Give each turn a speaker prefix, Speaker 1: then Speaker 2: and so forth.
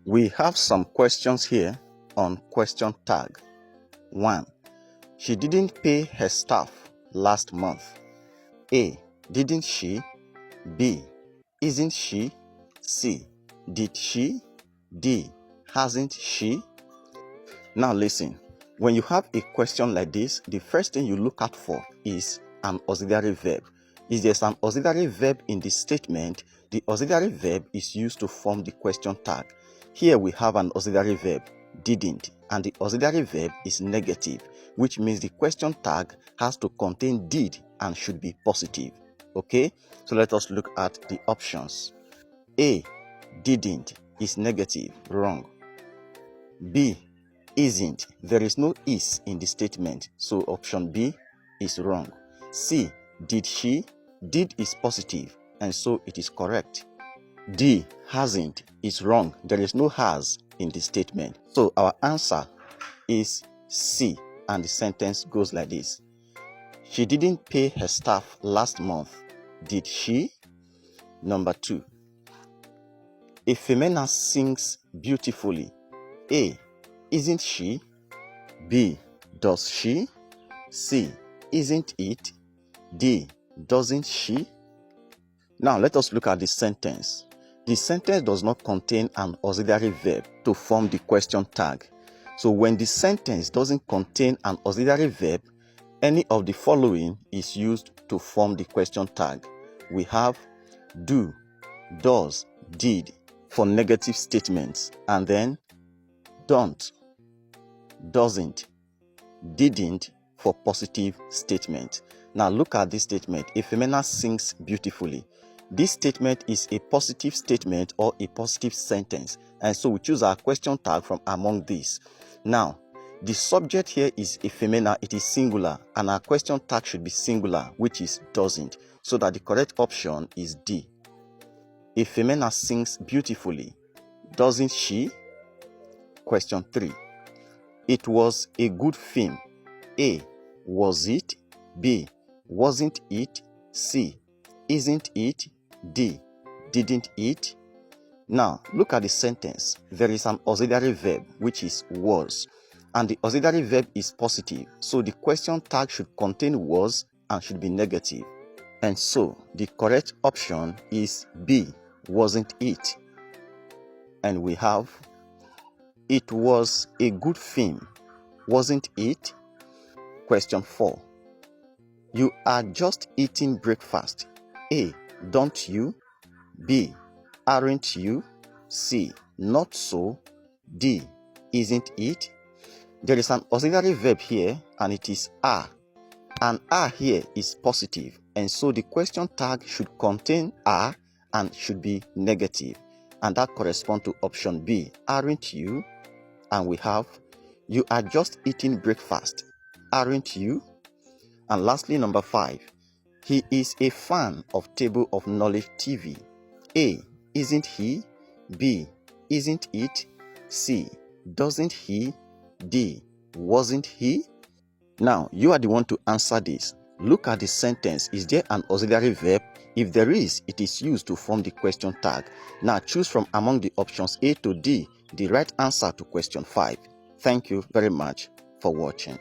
Speaker 1: We have some questions here on question tag. 1. She didn't pay her staff last month. A. Didn't she? B. Isn't she? C. Did she? D. Hasn't she? Now listen, when you have a question like this, the first thing you look out for is an auxiliary verb. If there's an auxiliary verb in the statement, the auxiliary verb is used to form the question tag. Here we have an auxiliary verb, didn't, and the auxiliary verb is negative, which means the question tag has to contain did and should be positive. Okay, so let us look at the options. A. Didn't is negative, wrong. B. Isn't, there is no is in the statement, so option B is wrong. C. Did she, did is positive, and so it is correct. D. Hasn't is wrong, there is no has in the statement, so our answer is C, and the sentence goes like this. She didn't pay her staff last month, did she? Number 2. A female sings beautifully. A. Isn't she? B. Does she? C. Isn't it? D. Doesn't she? Now let us look at the sentence. The sentence does not contain an auxiliary verb to form the question tag. So when the sentence doesn't contain an auxiliary verb, any of the following is used to form the question tag. We have do, does, did for negative statements, and then don't, doesn't, didn't for positive statement. Now look at this statement. A female sings beautifully. This statement is a positive statement or a positive sentence, and so we choose our question tag from among these. Now the subject here is a female, it is singular, and our question tag should be singular, which is doesn't, so that the correct option is D. A female sings beautifully, doesn't she? Question 3. It was a good film. A. Was it? B. Wasn't it? C. Isn't it? D. Didn't it? Now look at the sentence. There is an auxiliary verb, which is was, and the auxiliary verb is positive, so the question tag should contain was and should be negative, and so the correct option is B. Wasn't it? And we have it was a good film, wasn't it? Question 4. You are just eating breakfast. A. Don't you? B. Aren't you? C. Not so. D. Isn't it? There is an auxiliary verb here, and it is are, and are here is positive, and so the question tag should contain are and should be negative, and that corresponds to option B, aren't you? And we have you are just eating breakfast, aren't you? And lastly, number 5, he is a fan of Table of Knowledge TV. A. Isn't he? B. Isn't it? C. Doesn't he? D. Wasn't he? Now you are the one to answer this. Look at the sentence. Is there an auxiliary verb? If there is, it is used to form the question tag. Now choose from among the options A to D the right answer to question 5. Thank you very much for watching.